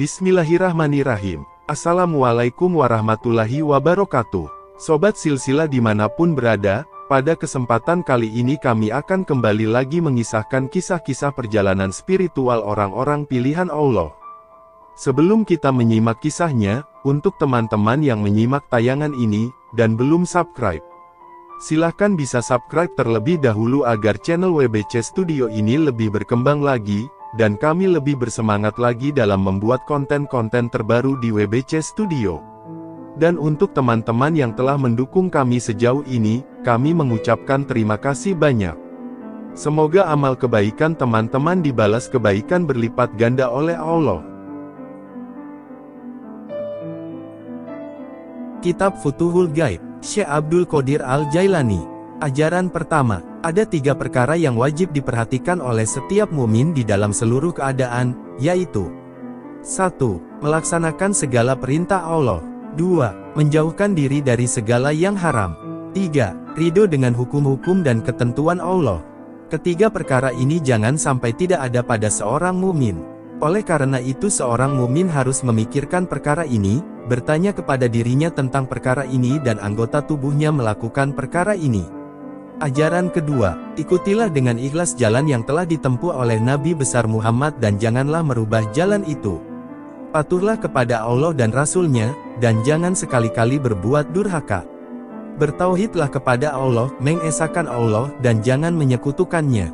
Bismillahirrahmanirrahim. Assalamualaikum warahmatullahi wabarakatuh. Sobat Silsilah dimanapun berada, pada kesempatan kali ini kami akan kembali lagi mengisahkan kisah-kisah perjalanan spiritual orang-orang pilihan Allah. Sebelum kita menyimak kisahnya, untuk teman-teman yang menyimak tayangan ini, dan belum subscribe, silahkan bisa subscribe terlebih dahulu agar channel WBC Studio ini lebih berkembang lagi, dan kami lebih bersemangat lagi dalam membuat konten-konten terbaru di WBC Studio. Dan untuk teman-teman yang telah mendukung kami sejauh ini, kami mengucapkan terima kasih banyak. Semoga amal kebaikan teman-teman dibalas kebaikan berlipat ganda oleh Allah. Kitab Futuhul Ghaib, Syekh Abdul Qadir Al-Jailani. Ajaran pertama, ada 3 perkara yang wajib diperhatikan oleh setiap mukmin di dalam seluruh keadaan, yaitu 1. Melaksanakan segala perintah Allah. 2. Menjauhkan diri dari segala yang haram. 3. Ridho dengan hukum-hukum dan ketentuan Allah. Ketiga perkara ini jangan sampai tidak ada pada seorang mukmin. Oleh karena itu seorang mukmin harus memikirkan perkara ini, bertanya kepada dirinya tentang perkara ini dan anggota tubuhnya melakukan perkara ini. Ajaran kedua, ikutilah dengan ikhlas jalan yang telah ditempuh oleh Nabi besar Muhammad dan janganlah merubah jalan itu. Patuhlah kepada Allah dan Rasul-Nya, dan jangan sekali-kali berbuat durhaka. Bertauhidlah kepada Allah, mengesahkan Allah, dan jangan menyekutukannya.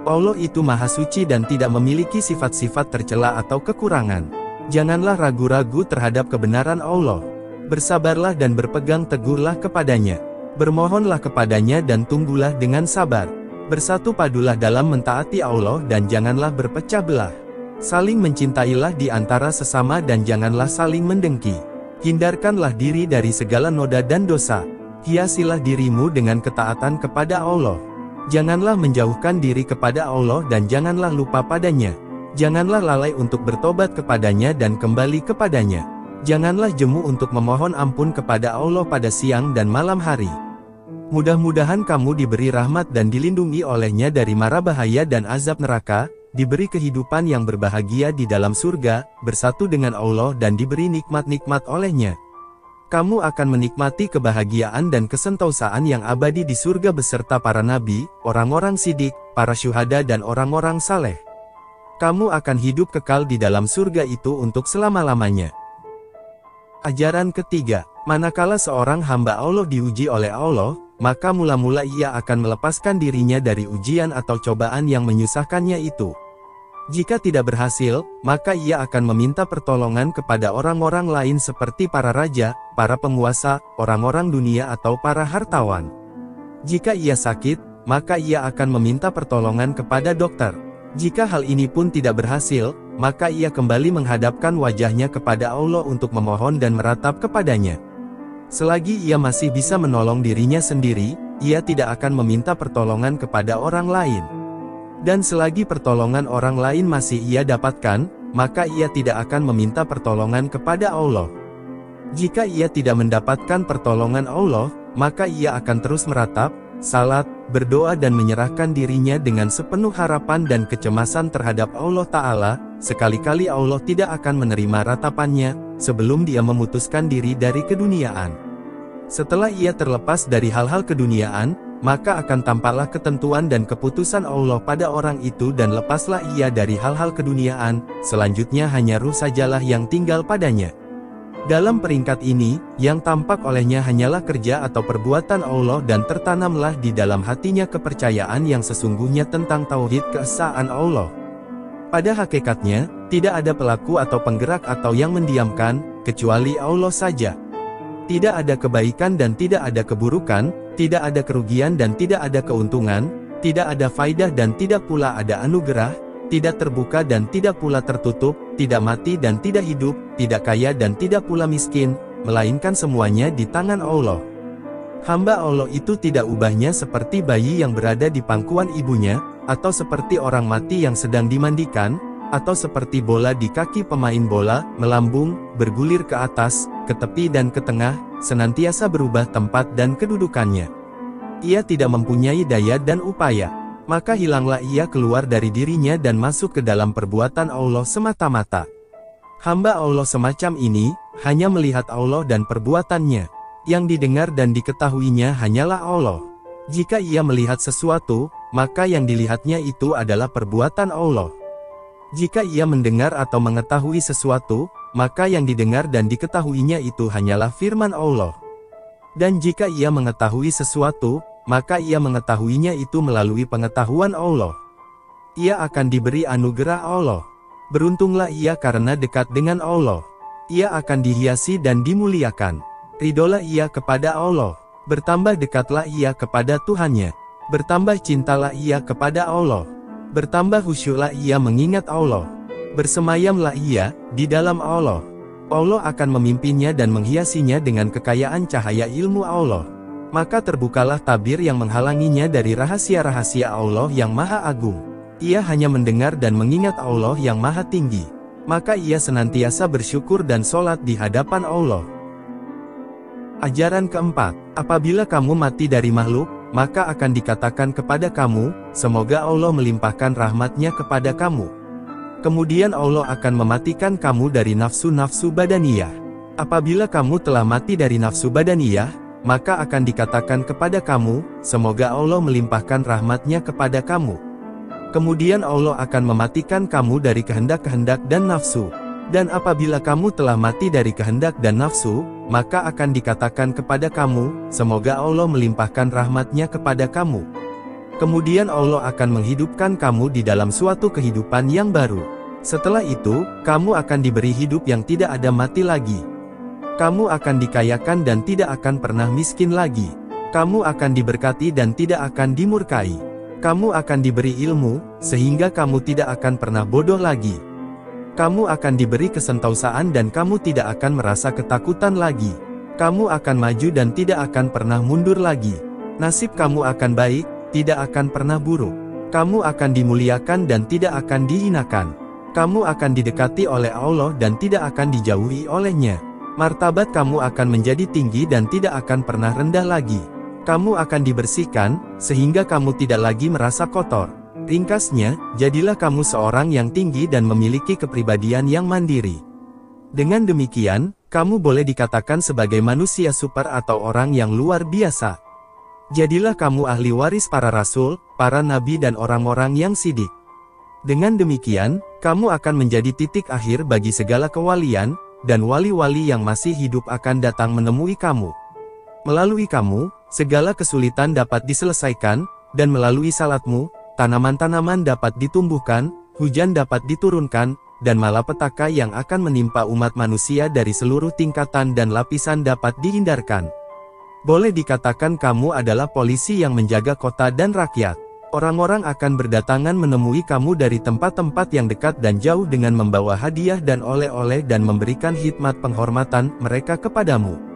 Allah itu maha suci dan tidak memiliki sifat-sifat tercela atau kekurangan. Janganlah ragu-ragu terhadap kebenaran Allah. Bersabarlah dan berpegang teguhlah kepadanya. Bermohonlah kepadanya dan tunggulah dengan sabar. Bersatu padulah dalam mentaati Allah dan janganlah berpecah belah. Saling mencintailah di antara sesama dan janganlah saling mendengki. Hindarkanlah diri dari segala noda dan dosa. Hiasilah dirimu dengan ketaatan kepada Allah. Janganlah menjauhkan diri kepada Allah dan janganlah lupa padanya. Janganlah lalai untuk bertobat kepadanya dan kembali kepadanya. Janganlah jemu untuk memohon ampun kepada Allah pada siang dan malam hari. Mudah-mudahan kamu diberi rahmat dan dilindungi olehnya dari mara bahaya dan azab neraka, diberi kehidupan yang berbahagia di dalam surga, bersatu dengan Allah dan diberi nikmat-nikmat olehnya. Kamu akan menikmati kebahagiaan dan kesentosaan yang abadi di surga beserta para nabi, orang-orang sidik, para syuhada dan orang-orang saleh. Kamu akan hidup kekal di dalam surga itu untuk selama-lamanya. Ajaran ketiga, manakala seorang hamba Allah diuji oleh Allah, maka mula-mula ia akan melepaskan dirinya dari ujian atau cobaan yang menyusahkannya itu. Jika tidak berhasil, maka ia akan meminta pertolongan kepada orang-orang lain seperti para raja, para penguasa, orang-orang dunia atau para hartawan. Jika ia sakit, maka ia akan meminta pertolongan kepada dokter. Jika hal ini pun tidak berhasil, maka ia kembali menghadapkan wajahnya kepada Allah untuk memohon dan meratap kepadanya. Selagi ia masih bisa menolong dirinya sendiri, ia tidak akan meminta pertolongan kepada orang lain. Dan selagi pertolongan orang lain masih ia dapatkan, maka ia tidak akan meminta pertolongan kepada Allah. Jika ia tidak mendapatkan pertolongan Allah, maka ia akan terus meratap, salat, berdoa dan menyerahkan dirinya dengan sepenuh harapan dan kecemasan terhadap Allah Ta'ala. Sekali-kali Allah tidak akan menerima ratapannya, sebelum dia memutuskan diri dari keduniaan. Setelah ia terlepas dari hal-hal keduniaan, maka akan tampaklah ketentuan dan keputusan Allah pada orang itu dan lepaslah ia dari hal-hal keduniaan, selanjutnya hanya ruh sajalah yang tinggal padanya. Dalam peringkat ini, yang tampak olehnya hanyalah kerja atau perbuatan Allah dan tertanamlah di dalam hatinya kepercayaan yang sesungguhnya tentang tauhid keesaan Allah. Pada hakikatnya, tidak ada pelaku atau penggerak atau yang mendiamkan, kecuali Allah saja. Tidak ada kebaikan dan tidak ada keburukan, tidak ada kerugian dan tidak ada keuntungan, tidak ada faidah dan tidak pula ada anugerah, tidak terbuka dan tidak pula tertutup, tidak mati dan tidak hidup, tidak kaya dan tidak pula miskin, melainkan semuanya di tangan Allah. Hamba Allah itu tidak ubahnya seperti bayi yang berada di pangkuan ibunya, atau seperti orang mati yang sedang dimandikan, atau seperti bola di kaki pemain bola, melambung, bergulir ke atas, ke tepi dan ke tengah, senantiasa berubah tempat dan kedudukannya. Ia tidak mempunyai daya dan upaya. maka hilanglah ia keluar dari dirinya dan masuk ke dalam perbuatan Allah semata-mata. Hamba Allah semacam ini, hanya melihat Allah dan perbuatannya. Yang didengar dan diketahuinya hanyalah Allah. Jika ia melihat sesuatu, maka yang dilihatnya itu adalah perbuatan Allah. Jika ia mendengar atau mengetahui sesuatu, maka yang didengar dan diketahuinya itu hanyalah firman Allah. Dan jika ia mengetahui sesuatu, maka ia mengetahuinya itu melalui pengetahuan Allah. Ia akan diberi anugerah Allah. Beruntunglah ia karena dekat dengan Allah. Ia akan dihiasi dan dimuliakan. Ridolah ia kepada Allah. Bertambah dekatlah ia kepada Tuhannya. Bertambah cintalah ia kepada Allah. Bertambah khusyuklah ia mengingat Allah. Bersemayamlah ia di dalam Allah. Allah akan memimpinnya dan menghiasinya dengan kekayaan cahaya ilmu Allah. Maka terbukalah tabir yang menghalanginya dari rahasia-rahasia Allah yang maha agung. Ia hanya mendengar dan mengingat Allah yang maha tinggi. Maka ia senantiasa bersyukur dan sholat di hadapan Allah. Ajaran keempat, apabila kamu mati dari makhluk, maka akan dikatakan kepada kamu, semoga Allah melimpahkan rahmatnya kepada kamu. Kemudian Allah akan mematikan kamu dari nafsu-nafsu badaniyah. Apabila kamu telah mati dari nafsu badaniyah, maka akan dikatakan kepada kamu, semoga Allah melimpahkan rahmatnya kepada kamu. Kemudian Allah akan mematikan kamu dari kehendak-kehendak dan nafsu. Dan apabila kamu telah mati dari kehendak dan nafsu, maka akan dikatakan kepada kamu, semoga Allah melimpahkan rahmatnya kepada kamu. Kemudian Allah akan menghidupkan kamu di dalam suatu kehidupan yang baru. Setelah itu, kamu akan diberi hidup yang tidak ada mati lagi. Kamu akan dikayakan dan tidak akan pernah miskin lagi. Kamu akan diberkati dan tidak akan dimurkai. Kamu akan diberi ilmu, sehingga kamu tidak akan pernah bodoh lagi. Kamu akan diberi kesentausaan dan kamu tidak akan merasa ketakutan lagi. Kamu akan maju dan tidak akan pernah mundur lagi. Nasib kamu akan baik, tidak akan pernah buruk. Kamu akan dimuliakan dan tidak akan dihinakan. Kamu akan didekati oleh Allah dan tidak akan dijauhi olehnya. Martabat kamu akan menjadi tinggi dan tidak akan pernah rendah lagi. Kamu akan dibersihkan, sehingga kamu tidak lagi merasa kotor. Ringkasnya, jadilah kamu seorang yang tinggi dan memiliki kepribadian yang mandiri. Dengan demikian, kamu boleh dikatakan sebagai manusia super atau orang yang luar biasa. Jadilah kamu ahli waris para rasul, para nabi dan orang-orang yang sidik. Dengan demikian, kamu akan menjadi titik akhir bagi segala kewalian, dan wali-wali yang masih hidup akan datang menemui kamu. Melalui kamu, segala kesulitan dapat diselesaikan, dan melalui salatmu, tanaman-tanaman dapat ditumbuhkan, hujan dapat diturunkan, dan malapetaka yang akan menimpa umat manusia dari seluruh tingkatan dan lapisan dapat dihindarkan. Boleh dikatakan kamu adalah polisi yang menjaga kota dan rakyat. Orang-orang akan berdatangan menemui kamu dari tempat-tempat yang dekat dan jauh dengan membawa hadiah dan oleh-oleh dan memberikan khidmat penghormatan mereka kepadamu.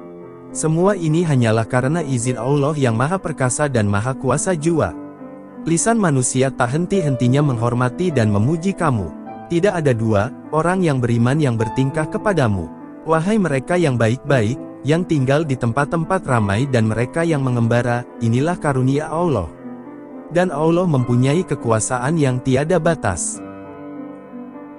Semua ini hanyalah karena izin Allah yang maha perkasa dan maha kuasa jua. Lisan manusia tak henti-hentinya menghormati dan memuji kamu. Tidak ada dua orang yang beriman yang bertingkah kepadamu. Wahai mereka yang baik-baik, yang tinggal di tempat-tempat ramai dan mereka yang mengembara, inilah karunia Allah. Dan Allah mempunyai kekuasaan yang tiada batas.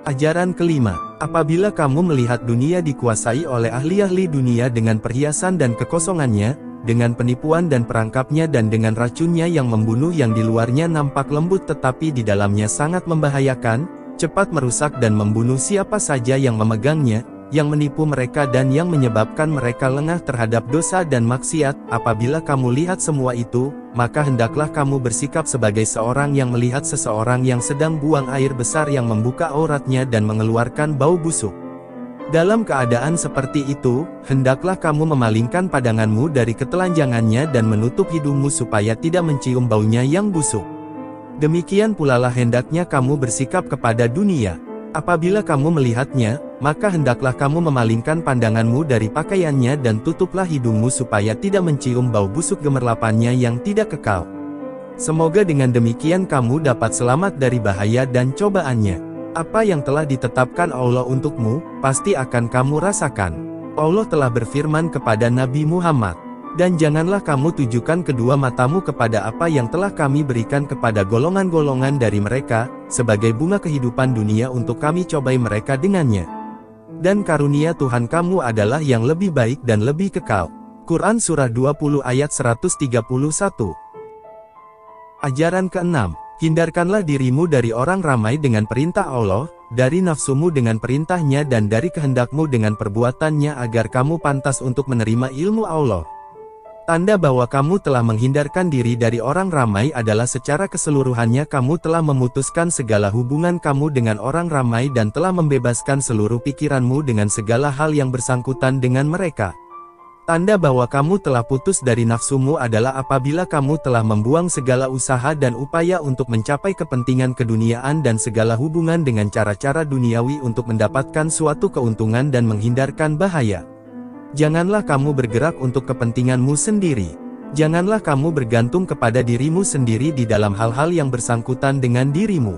Ajaran kelima, apabila kamu melihat dunia dikuasai oleh ahli-ahli dunia dengan perhiasan dan kekosongannya, dengan penipuan dan perangkapnya dan dengan racunnya yang membunuh yang di luarnya nampak lembut tetapi di dalamnya sangat membahayakan, cepat merusak dan membunuh siapa saja yang memegangnya, yang menipu mereka dan yang menyebabkan mereka lengah terhadap dosa dan maksiat. Apabila kamu lihat semua itu, maka hendaklah kamu bersikap sebagai seorang yang melihat seseorang yang sedang buang air besar yang membuka auratnya dan mengeluarkan bau busuk. Dalam keadaan seperti itu, hendaklah kamu memalingkan pandanganmu dari ketelanjangannya dan menutup hidungmu supaya tidak mencium baunya yang busuk. Demikian pula lah hendaknya kamu bersikap kepada dunia. Apabila kamu melihatnya, maka hendaklah kamu memalingkan pandanganmu dari pakaiannya dan tutuplah hidungmu supaya tidak mencium bau busuk gemerlapannya yang tidak kekal. Semoga dengan demikian kamu dapat selamat dari bahaya dan cobaannya. Apa yang telah ditetapkan Allah untukmu, pasti akan kamu rasakan. Allah telah berfirman kepada Nabi Muhammad, dan janganlah kamu tujukan kedua matamu kepada apa yang telah kami berikan kepada golongan-golongan dari mereka, sebagai bunga kehidupan dunia untuk kami cobai mereka dengannya. Dan karunia Tuhan kamu adalah yang lebih baik dan lebih kekal. Quran Surah 20 ayat 131. Ajaran ke-6. Hindarkanlah dirimu dari orang ramai dengan perintah Allah, dari nafsumu dengan perintahnya dan dari kehendakmu dengan perbuatannya agar kamu pantas untuk menerima ilmu Allah. Tanda bahwa kamu telah menghindarkan diri dari orang ramai adalah secara keseluruhannya kamu telah memutuskan segala hubungan kamu dengan orang ramai dan telah membebaskan seluruh pikiranmu dengan segala hal yang bersangkutan dengan mereka. Tanda bahwa kamu telah putus dari nafsumu adalah apabila kamu telah membuang segala usaha dan upaya untuk mencapai kepentingan keduniaan dan segala hubungan dengan cara-cara duniawi untuk mendapatkan suatu keuntungan dan menghindarkan bahaya. Janganlah kamu bergerak untuk kepentinganmu sendiri. Janganlah kamu bergantung kepada dirimu sendiri di dalam hal-hal yang bersangkutan dengan dirimu.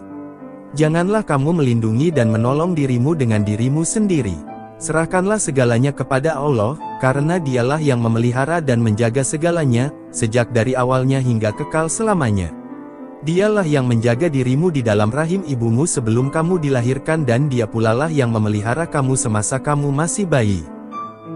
Janganlah kamu melindungi dan menolong dirimu dengan dirimu sendiri. Serahkanlah segalanya kepada Allah, karena Dialah yang memelihara dan menjaga segalanya, sejak dari awalnya hingga kekal selamanya. Dialah yang menjaga dirimu di dalam rahim ibumu sebelum kamu dilahirkan dan Dia pulalah yang memelihara kamu semasa kamu masih bayi.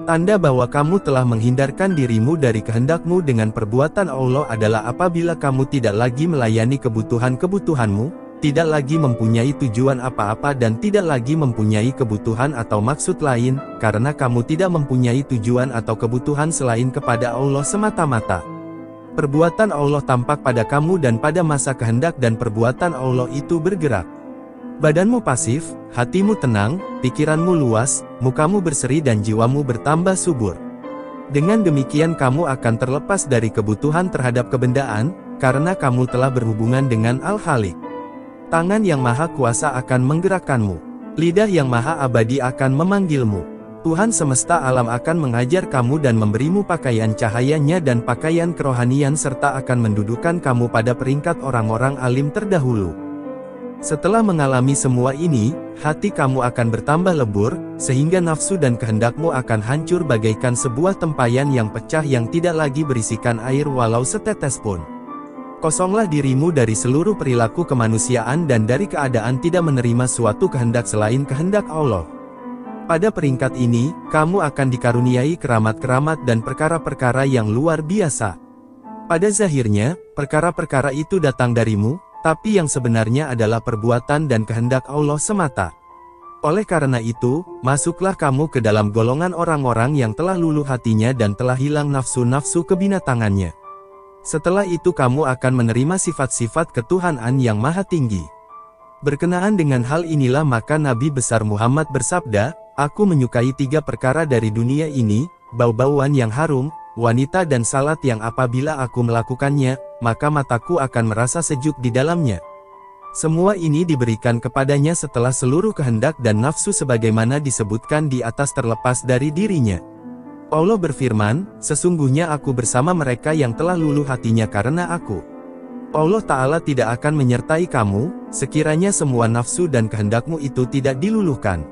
Tanda bahwa kamu telah menghindarkan dirimu dari kehendakmu dengan perbuatan Allah adalah apabila kamu tidak lagi melayani kebutuhan-kebutuhanmu, tidak lagi mempunyai tujuan apa-apa dan tidak lagi mempunyai kebutuhan atau maksud lain, karena kamu tidak mempunyai tujuan atau kebutuhan selain kepada Allah semata-mata. Perbuatan Allah tampak pada kamu dan pada masa kehendak dan perbuatan Allah itu bergerak. Badanmu pasif, hatimu tenang, pikiranmu luas, mukamu berseri dan jiwamu bertambah subur. Dengan demikian kamu akan terlepas dari kebutuhan terhadap kebendaan, karena kamu telah berhubungan dengan Al-Khaliq. Tangan yang maha kuasa akan menggerakkanmu. Lidah yang maha abadi akan memanggilmu. Tuhan semesta alam akan mengajar kamu dan memberimu pakaian cahayanya dan pakaian kerohanian serta akan mendudukan kamu pada peringkat orang-orang alim terdahulu. Setelah mengalami semua ini, hati kamu akan bertambah lebur, sehingga nafsu dan kehendakmu akan hancur bagaikan sebuah tempayan yang pecah yang tidak lagi berisikan air walau setetes pun. Kosonglah dirimu dari seluruh perilaku kemanusiaan dan dari keadaan tidak menerima suatu kehendak selain kehendak Allah. Pada peringkat ini, kamu akan dikaruniai keramat-keramat dan perkara-perkara yang luar biasa. Pada zahirnya, perkara-perkara itu datang darimu, tapi yang sebenarnya adalah perbuatan dan kehendak Allah semata. Oleh karena itu, masuklah kamu ke dalam golongan orang-orang yang telah luluh hatinya dan telah hilang nafsu-nafsu kebinatangannya. Setelah itu kamu akan menerima sifat-sifat ketuhanan yang maha tinggi. Berkenaan dengan hal inilah maka Nabi besar Muhammad bersabda, "Aku menyukai 3 perkara dari dunia ini, bau-bauan yang harum, wanita dan salat yang apabila aku melakukannya, maka mataku akan merasa sejuk di dalamnya." Semua ini diberikan kepadanya setelah seluruh kehendak dan nafsu sebagaimana disebutkan di atas terlepas dari dirinya. Allah berfirman, "Sesungguhnya aku bersama mereka yang telah luluh hatinya karena aku." Allah Ta'ala tidak akan menyertai kamu, sekiranya semua nafsu dan kehendakmu itu tidak diluluhkan.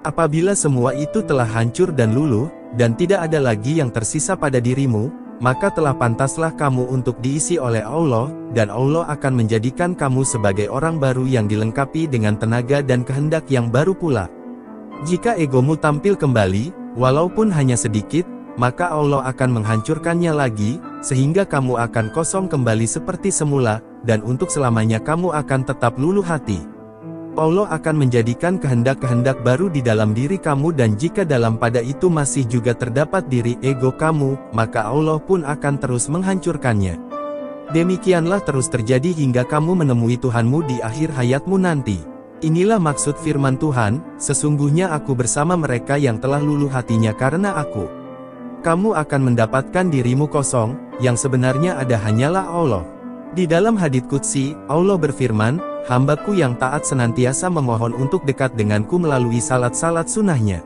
Apabila semua itu telah hancur dan luluh, dan tidak ada lagi yang tersisa pada dirimu, maka telah pantaslah kamu untuk diisi oleh Allah, dan Allah akan menjadikan kamu sebagai orang baru yang dilengkapi dengan tenaga dan kehendak yang baru pula. Jika egomu tampil kembali, walaupun hanya sedikit, maka Allah akan menghancurkannya lagi, sehingga kamu akan kosong kembali seperti semula, dan untuk selamanya kamu akan tetap luluh hati. Allah akan menjadikan kehendak-kehendak baru di dalam diri kamu dan jika dalam pada itu masih juga terdapat diri ego kamu, maka Allah pun akan terus menghancurkannya. Demikianlah terus terjadi hingga kamu menemui Tuhanmu di akhir hayatmu nanti. Inilah maksud firman Tuhan, "Sesungguhnya aku bersama mereka yang telah luluh hatinya karena aku." Kamu akan mendapatkan dirimu kosong, yang sebenarnya ada hanyalah Allah. Di dalam hadits qudsi, Allah berfirman, "Hambaku yang taat senantiasa memohon untuk dekat denganku melalui salat-salat sunnahnya.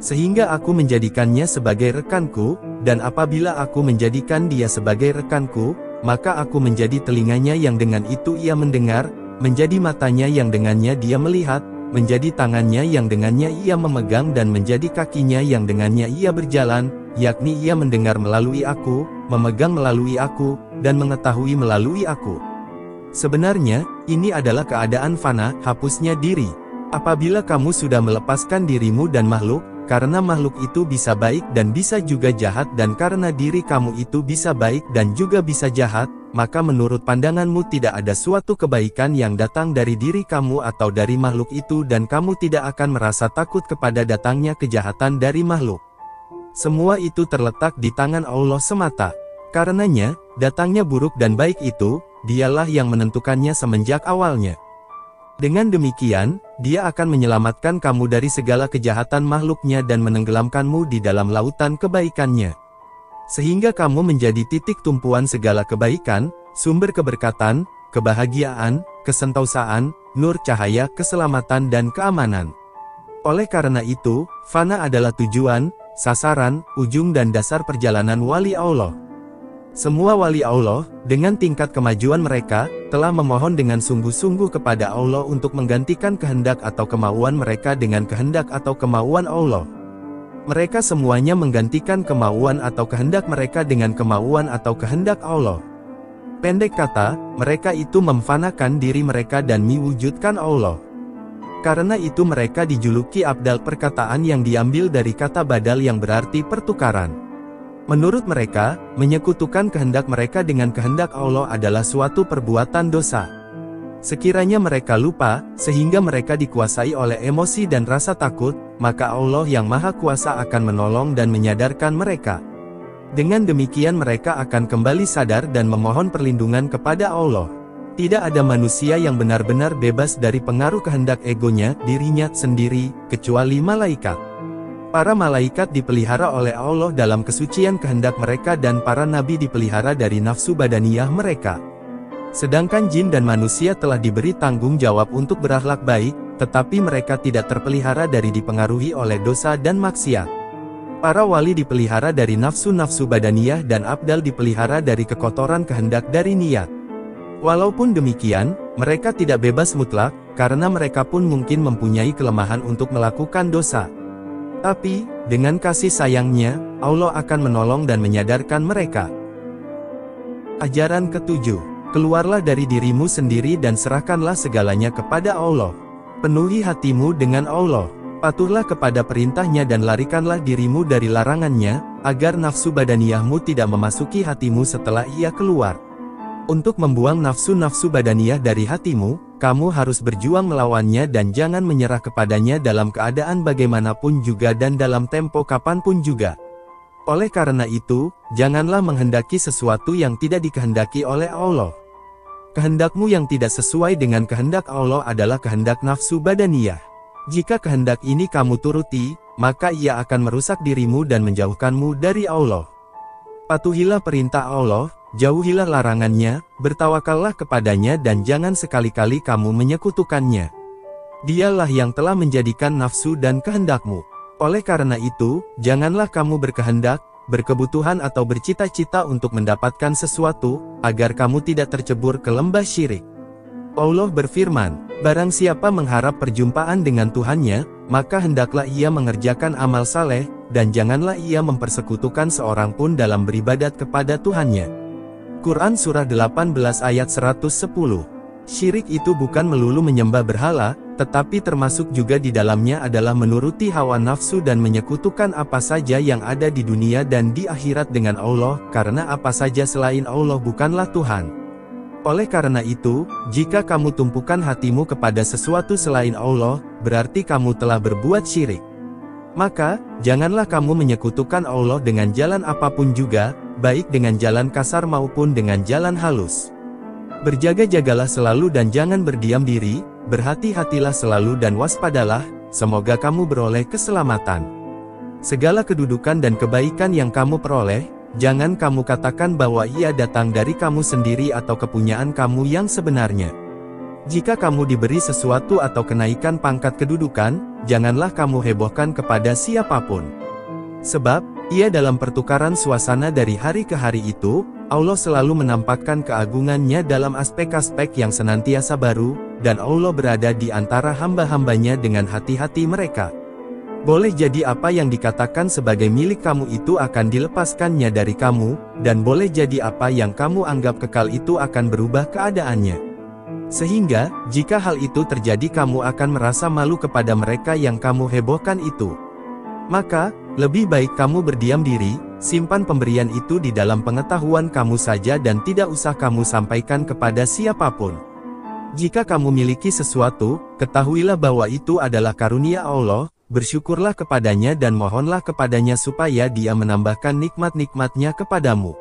Sehingga aku menjadikannya sebagai rekanku, dan apabila aku menjadikan dia sebagai rekanku, maka aku menjadi telinganya yang dengan itu ia mendengar, menjadi matanya yang dengannya dia melihat, menjadi tangannya yang dengannya ia memegang dan menjadi kakinya yang dengannya ia berjalan, yakni ia mendengar melalui aku, memegang melalui aku, dan mengetahui melalui aku." Sebenarnya, ini adalah keadaan fana, hapusnya diri. Apabila kamu sudah melepaskan dirimu dan makhluk, karena makhluk itu bisa baik dan bisa juga jahat dan karena diri kamu itu bisa baik dan juga bisa jahat, maka menurut pandanganmu tidak ada suatu kebaikan yang datang dari diri kamu atau dari makhluk itu dan kamu tidak akan merasa takut kepada datangnya kejahatan dari makhluk. Semua itu terletak di tangan Allah semata. Karenanya, datangnya buruk dan baik itu, dialah yang menentukannya semenjak awalnya. Dengan demikian, Dia akan menyelamatkan kamu dari segala kejahatan makhluknya dan menenggelamkanmu di dalam lautan kebaikannya. Sehingga kamu menjadi titik tumpuan segala kebaikan, sumber keberkatan, kebahagiaan, kesentausaan, nur cahaya, keselamatan dan keamanan. Oleh karena itu, fana adalah tujuan, sasaran, ujung dan dasar perjalanan wali Allah. Semua wali Allah, dengan tingkat kemajuan mereka, telah memohon dengan sungguh-sungguh kepada Allah untuk menggantikan kehendak atau kemauan mereka dengan kehendak atau kemauan Allah. Mereka semuanya menggantikan kemauan atau kehendak mereka dengan kemauan atau kehendak Allah. Pendek kata, mereka itu memfanakan diri mereka dan mewujudkan Allah. Karena itu mereka dijuluki abdal, perkataan yang diambil dari kata badal yang berarti pertukaran. Menurut mereka, menyekutukan kehendak mereka dengan kehendak Allah adalah suatu perbuatan dosa. Sekiranya mereka lupa, sehingga mereka dikuasai oleh emosi dan rasa takut, maka Allah yang Maha Kuasa akan menolong dan menyadarkan mereka. Dengan demikian mereka akan kembali sadar dan memohon perlindungan kepada Allah. Tidak ada manusia yang benar-benar bebas dari pengaruh kehendak egonya, dirinya sendiri, kecuali malaikat. Para malaikat dipelihara oleh Allah dalam kesucian kehendak mereka dan para nabi dipelihara dari nafsu badaniyah mereka. Sedangkan jin dan manusia telah diberi tanggung jawab untuk berakhlak baik, tetapi mereka tidak terpelihara dari dipengaruhi oleh dosa dan maksiat. Para wali dipelihara dari nafsu-nafsu badaniyah dan abdal dipelihara dari kekotoran kehendak dari niat. Walaupun demikian, mereka tidak bebas mutlak, karena mereka pun mungkin mempunyai kelemahan untuk melakukan dosa. Tapi, dengan kasih sayangnya, Allah akan menolong dan menyadarkan mereka. Ajaran ketujuh, keluarlah dari dirimu sendiri dan serahkanlah segalanya kepada Allah. Penuhi hatimu dengan Allah, patuhlah kepada perintahnya dan larikanlah dirimu dari larangannya, agar nafsu badaniyahmu tidak memasuki hatimu setelah ia keluar. Untuk membuang nafsu-nafsu badaniyah dari hatimu, kamu harus berjuang melawannya dan jangan menyerah kepadanya dalam keadaan bagaimanapun juga dan dalam tempo kapanpun juga. Oleh karena itu, janganlah menghendaki sesuatu yang tidak dikehendaki oleh Allah. Kehendakmu yang tidak sesuai dengan kehendak Allah adalah kehendak nafsu badaniyah. Jika kehendak ini kamu turuti, maka ia akan merusak dirimu dan menjauhkanmu dari Allah. Patuhilah perintah Allah, jauhilah larangannya, bertawakallah kepadanya dan jangan sekali-kali kamu menyekutukannya. Dialah yang telah menjadikan nafsu dan kehendakmu. Oleh karena itu, janganlah kamu berkehendak, berkebutuhan atau bercita-cita untuk mendapatkan sesuatu, agar kamu tidak tercebur ke lembah syirik. Allah berfirman, barang siapa mengharap perjumpaan dengan Tuhannya, maka hendaklah ia mengerjakan amal saleh, dan janganlah ia mempersekutukan seorang pun dalam beribadat kepada Tuhannya. Quran Surah 18 ayat 110. Syirik itu bukan melulu menyembah berhala, tetapi termasuk juga di dalamnya adalah menuruti hawa nafsu dan menyekutukan apa saja yang ada di dunia dan di akhirat dengan Allah, karena apa saja selain Allah bukanlah Tuhan. Oleh karena itu, jika kamu tumpukan hatimu kepada sesuatu selain Allah, berarti kamu telah berbuat syirik. Maka, janganlah kamu menyekutukan Allah dengan jalan apapun juga, baik dengan jalan kasar maupun dengan jalan halus. Berjaga-jagalah selalu dan jangan berdiam diri, berhati-hatilah selalu dan waspadalah, semoga kamu beroleh keselamatan. Segala kedudukan dan kebaikan yang kamu peroleh, jangan kamu katakan bahwa ia datang dari kamu sendiri atau kepunyaan kamu yang sebenarnya. Jika kamu diberi sesuatu atau kenaikan pangkat kedudukan, janganlah kamu hebohkan kepada siapapun. Sebab, ia dalam pertukaran suasana dari hari ke hari itu, Allah selalu menampakkan keagungannya dalam aspek-aspek yang senantiasa baru, dan Allah berada di antara hamba-hambanya dengan hati-hati mereka. Boleh jadi apa yang dikatakan sebagai milik kamu itu akan dilepaskannya dari kamu, dan boleh jadi apa yang kamu anggap kekal itu akan berubah keadaannya. Sehingga, jika hal itu terjadi kamu akan merasa malu kepada mereka yang kamu hebohkan itu. Maka, lebih baik kamu berdiam diri, simpan pemberian itu di dalam pengetahuan kamu saja dan tidak usah kamu sampaikan kepada siapapun. Jika kamu miliki sesuatu, ketahuilah bahwa itu adalah karunia Allah, bersyukurlah kepadanya dan mohonlah kepadanya supaya Dia menambahkan nikmat-nikmatnya kepadamu.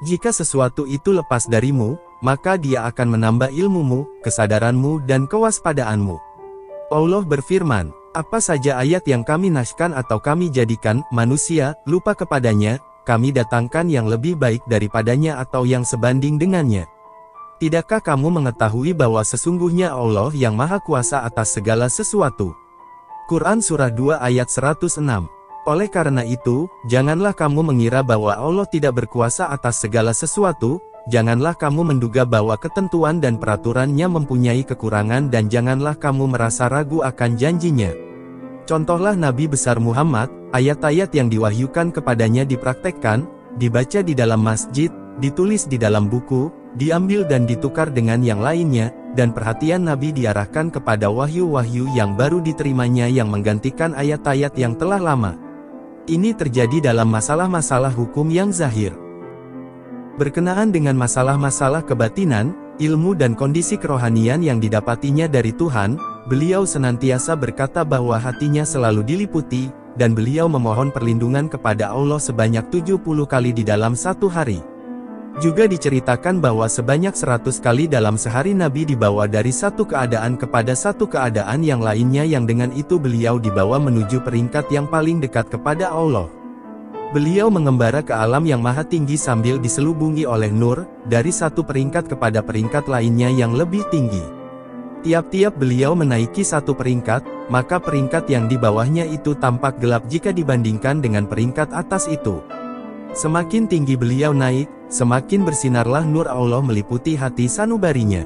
Jika sesuatu itu lepas darimu, maka Dia akan menambah ilmumu, kesadaranmu dan kewaspadaanmu. Allah berfirman, apa saja ayat yang kami naskahkan atau kami jadikan, manusia, lupa kepadanya, kami datangkan yang lebih baik daripadanya atau yang sebanding dengannya. Tidakkah kamu mengetahui bahwa sesungguhnya Allah yang Maha Kuasa atas segala sesuatu? Quran Surah 2 ayat 106. Oleh karena itu, janganlah kamu mengira bahwa Allah tidak berkuasa atas segala sesuatu, janganlah kamu menduga bahwa ketentuan dan peraturannya mempunyai kekurangan dan janganlah kamu merasa ragu akan janjinya. Contohlah Nabi besar Muhammad, ayat-ayat yang diwahyukan kepadanya dipraktekkan, dibaca di dalam masjid, ditulis di dalam buku, diambil dan ditukar dengan yang lainnya, dan perhatian Nabi diarahkan kepada wahyu-wahyu yang baru diterimanya yang menggantikan ayat-ayat yang telah lama. Ini terjadi dalam masalah-masalah hukum yang zahir. Berkenaan dengan masalah-masalah kebatinan, ilmu dan kondisi kerohanian yang didapatinya dari Tuhan, beliau senantiasa berkata bahwa hatinya selalu diliputi, dan beliau memohon perlindungan kepada Allah sebanyak 70 kali di dalam satu hari. Juga diceritakan bahwa sebanyak 100 kali dalam sehari Nabi dibawa dari satu keadaan kepada satu keadaan yang lainnya yang dengan itu beliau dibawa menuju peringkat yang paling dekat kepada Allah. Beliau mengembara ke alam yang maha tinggi sambil diselubungi oleh nur, dari satu peringkat kepada peringkat lainnya yang lebih tinggi. Tiap-tiap beliau menaiki satu peringkat, maka peringkat yang di bawahnya itu tampak gelap jika dibandingkan dengan peringkat atas itu. Semakin tinggi beliau naik, semakin bersinarlah nur Allah meliputi hati sanubarinya.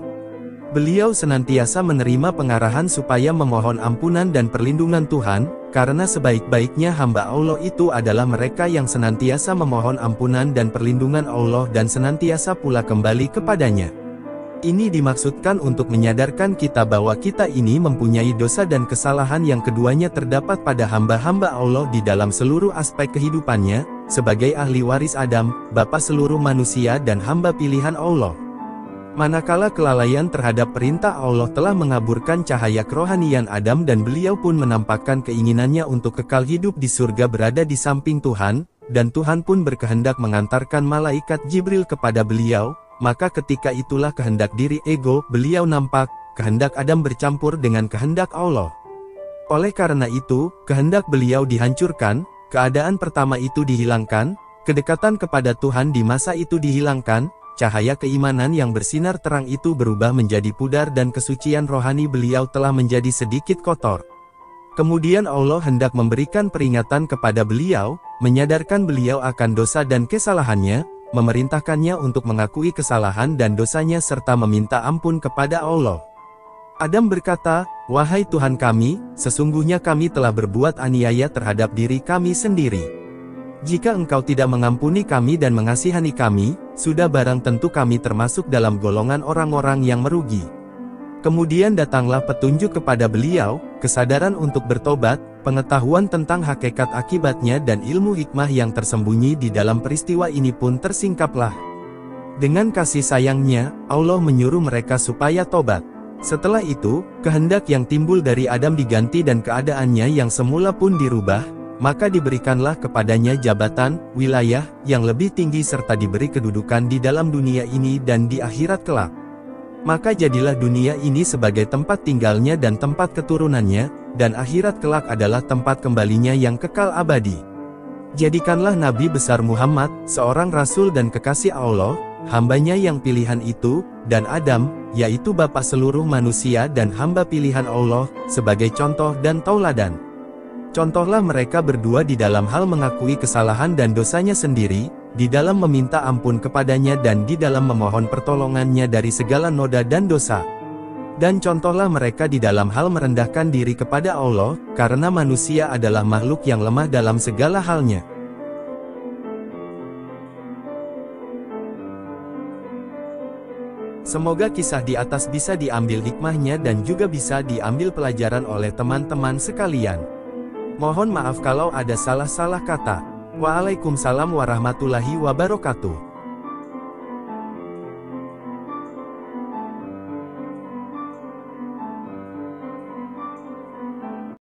Beliau senantiasa menerima pengarahan supaya memohon ampunan dan perlindungan Tuhan, karena sebaik-baiknya hamba Allah itu adalah mereka yang senantiasa memohon ampunan dan perlindungan Allah dan senantiasa pula kembali kepadanya. Ini dimaksudkan untuk menyadarkan kita bahwa kita ini mempunyai dosa dan kesalahan yang keduanya terdapat pada hamba-hamba Allah di dalam seluruh aspek kehidupannya, sebagai ahli waris Adam, bapa seluruh manusia dan hamba pilihan Allah. Manakala kelalaian terhadap perintah Allah telah mengaburkan cahaya kerohanian Adam dan beliau pun menampakkan keinginannya untuk kekal hidup di surga berada di samping Tuhan, dan Tuhan pun berkehendak mengantarkan malaikat Jibril kepada beliau, maka ketika itulah kehendak diri ego beliau nampak, kehendak Adam bercampur dengan kehendak Allah. Oleh karena itu, kehendak beliau dihancurkan, keadaan pertama itu dihilangkan, kedekatan kepada Tuhan di masa itu dihilangkan, cahaya keimanan yang bersinar terang itu berubah menjadi pudar dan kesucian rohani beliau telah menjadi sedikit kotor. Kemudian Allah hendak memberikan peringatan kepada beliau, menyadarkan beliau akan dosa dan kesalahannya, memerintahkannya untuk mengakui kesalahan dan dosanya serta meminta ampun kepada Allah. Adam berkata, "Wahai Tuhan kami, sesungguhnya kami telah berbuat aniaya terhadap diri kami sendiri. Jika Engkau tidak mengampuni kami dan mengasihani kami, sudah barang tentu kami termasuk dalam golongan orang-orang yang merugi." Kemudian datanglah petunjuk kepada beliau, kesadaran untuk bertobat, pengetahuan tentang hakikat akibatnya dan ilmu hikmah yang tersembunyi di dalam peristiwa ini pun tersingkaplah. Dengan kasih sayangnya, Allah menyuruh mereka supaya tobat. Setelah itu, kehendak yang timbul dari Adam diganti dan keadaannya yang semula pun dirubah, maka diberikanlah kepadanya jabatan, wilayah, yang lebih tinggi serta diberi kedudukan di dalam dunia ini dan di akhirat kelak. Maka jadilah dunia ini sebagai tempat tinggalnya dan tempat keturunannya, dan akhirat kelak adalah tempat kembalinya yang kekal abadi. Jadikanlah Nabi besar Muhammad, seorang Rasul dan kekasih Allah, hambanya yang pilihan itu, dan Adam, yaitu bapa seluruh manusia dan hamba pilihan Allah, sebagai contoh dan tauladan. Contohlah mereka berdua di dalam hal mengakui kesalahan dan dosanya sendiri, di dalam meminta ampun kepadanya dan di dalam memohon pertolongannya dari segala noda dan dosa. Dan contohlah mereka di dalam hal merendahkan diri kepada Allah, karena manusia adalah makhluk yang lemah dalam segala halnya. Semoga kisah di atas bisa diambil hikmahnya dan juga bisa diambil pelajaran oleh teman-teman sekalian. Mohon maaf kalau ada salah-salah kata. Waalaikumsalam warahmatullahi wabarakatuh.